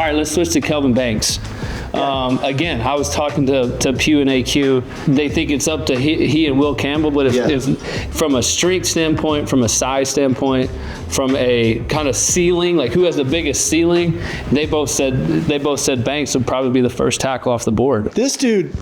right, let's switch to Kelvin Banks. Again, I was talking to Pugh and AQ. They think it's up to he and Will Campbell, but if from a strength standpoint, from a size standpoint, from a kind of ceiling, like who has the biggest ceiling, they both said Banks would probably be the first tackle off the board. This dude,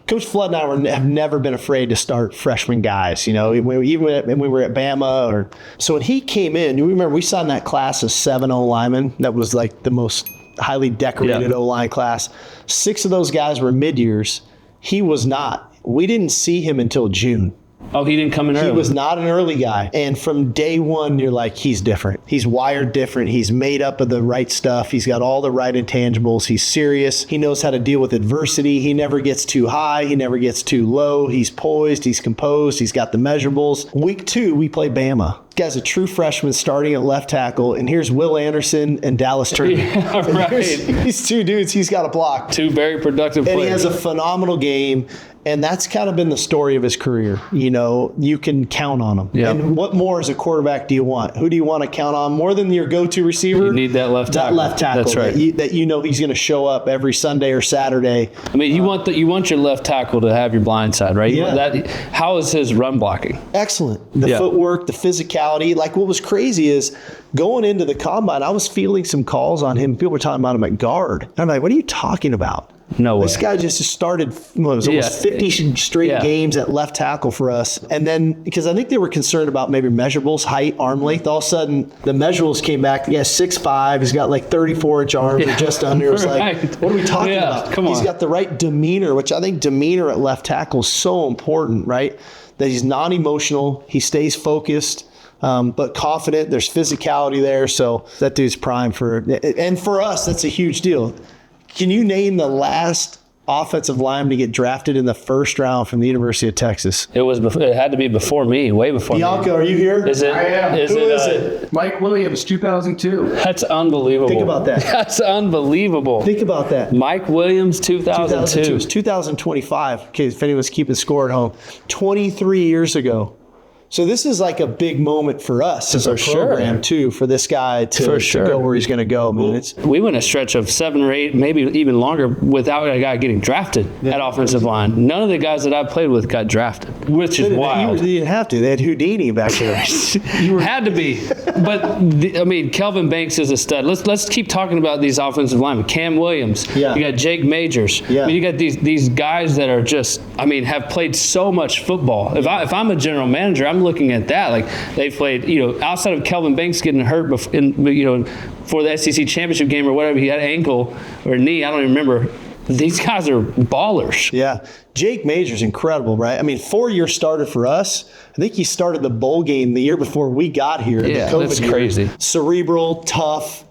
Coach Flood and I have never been afraid to start freshman guys. Even when we were at Bama. So when he came in, you remember we saw in that class of 7 O-linemen. That was like the most highly decorated O-line class. 6 of those guys were mid-years. He was not. We didn't see him until June. Oh, he didn't come in early? He was not an early guy. And from day one, you're like, he's different. He's wired different. He's made up of the right stuff. He's got all the right intangibles. He's serious. He knows how to deal with adversity. He never gets too high. He never gets too low. He's poised. He's composed. He's got the measurables. Week 2, we play Bama. This guy's a true freshman starting at left tackle. And here's Will Anderson and Dallas Turner. Yeah, right. These 2 dudes he's got to block. 2 very productive players. And he has a phenomenal game. And that's kind of been the story of his career. You can count on him. Yep. And what more as a quarterback do you want? Who do you want to count on more than your go-to receiver? You need that left tackle. That left tackle. That's right. That he's going to show up every Sunday or Saturday. I mean, you want your left tackle to have your blind side, right? Yeah. How is his run blocking? Excellent. The footwork, the physicality. Like what was crazy is going into the combine, I was fielding some calls on him. People were talking about him at guard. And I'm like, what are you talking about? No way. This guy just started almost 50 straight games at left tackle for us. And then, because I think they were concerned about maybe measurables, height, arm length, all of a sudden the measurables came back. He has 6'5". He's got like 34-inch arms or just under. It was like, what are we talking about? Come on. He's got the right demeanor, which I think demeanor at left tackle is so important, right? That he's non-emotional. He stays focused. But confident. There's physicality there. So that dude's prime and for us, that's a huge deal. Can you name the last offensive lineman to get drafted in the first round from the University of Texas? It had to be before me, way before Bianca, me. are you here? Is it? I am. Who is it? Mike Williams, 2002. That's unbelievable. Think about that. That's unbelievable. Think about that. Mike Williams, 2002. It's 2025. Okay, if anyone's keeping score at home. 23 years ago. So this is like a big moment for us as a program, too, for this guy to go where he's going to go. I mean, we went a stretch of 7 or 8, maybe even longer, without a guy getting drafted at offensive line. None of the guys that I played with got drafted, which is wild. You didn't have to. They had Houdini back there. Had to be. But, Kelvin Banks is a stud. Let's keep talking about these offensive linemen. Cam Williams. Yeah. You got Jake Majors. Yeah. You got these guys that are just, have played so much football. If I'm a general manager, I'm looking at that. Like, they've played, outside of Kelvin Banks getting hurt for the SEC championship game or whatever, he had ankle or knee, I don't even remember. These guys are ballers. Yeah. Jake Major's incredible, right? 4-year starter for us. I think he started the bowl game the year before we got here. Yeah, that's crazy. Cerebral, tough,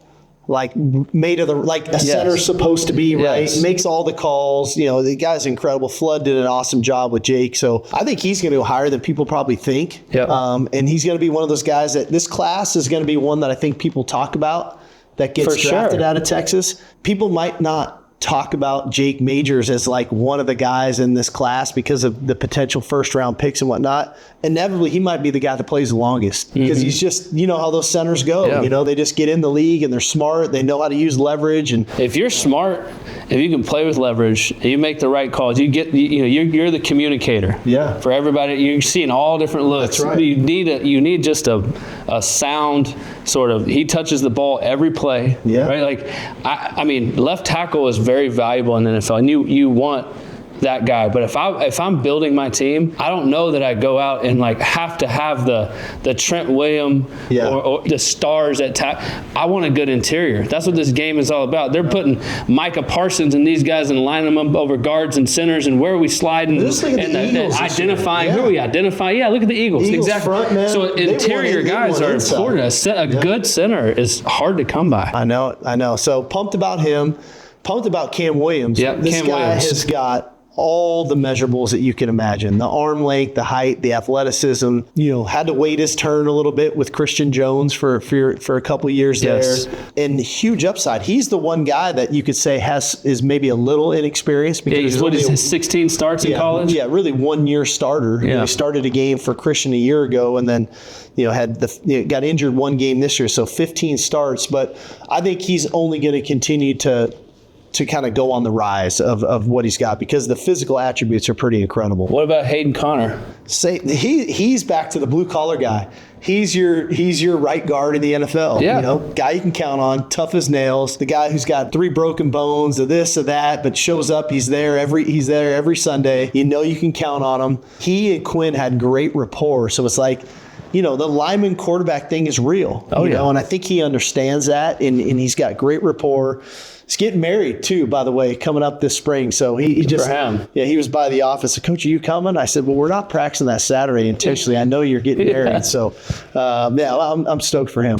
made of a center's supposed to be, right? Yes. Makes all the calls. The guy's incredible. Flood did an awesome job with Jake. So I think he's going to go higher than people probably think. Yep. And he's going to be one of those guys that this class is going to be one that I think people talk about that gets drafted out of Texas. People might not talk about Jake Majors as one of the guys in this class because of the potential first round picks and whatnot. Inevitably, he might be the guy that plays the longest because he's just, how those centers go. Yeah. They just get in the league and they're smart. They know how to use leverage. And if you're smart, if you can play with leverage, and you make the right calls. You get, you're the communicator. Yeah. For everybody, you're seeing all different looks. That's right. You need just a sound sort of. He touches the ball every play. Yeah. Right. Left tackle is very valuable in the NFL, and you want that guy. But if I'm building my team, I don't know that I go out and have to have the Trent Williams or the stars at I want a good interior. That's what this game is all about. They're putting Micah Parsons and these guys and lining them up over guards and centers, and where are we sliding and identifying who are we identifying. Yeah, look at the Eagles. Exactly. Front, man, so interior guys are important. A good center is hard to come by. I know. So pumped about him. Pumped about Cam Williams. Yep, This Cam guy Williams has got all the measurables that you can imagine. The arm length, the height, the athleticism, had to wait his turn a little bit with Christian Jones for a couple of years there. And huge upside. He's the one guy that you could say is maybe a little inexperienced because he's 16 starts in college? Yeah, really 1 year starter. Yeah. He started a game for Christian a year ago and then got injured one game this year, so 15 starts. But I think he's only going to continue to kind of go on the rise of what he's got because the physical attributes are pretty incredible. What about Hayden Connor? He's back to the blue collar guy. He's your right guard in the NFL. Yeah. Guy you can count on, tough as nails. The guy who's got 3 broken bones, of this or that, but shows up. He's there every Sunday. You can count on him. He and Quinn had great rapport, so it's like, the lineman quarterback thing is real. And I think he understands that, and he's got great rapport. He's getting married too, by the way, coming up this spring. So he just, for him. Yeah, he was by the office. Coach, are you coming? I said, well, we're not practicing that Saturday intentionally. I know you're getting married. So, I'm stoked for him.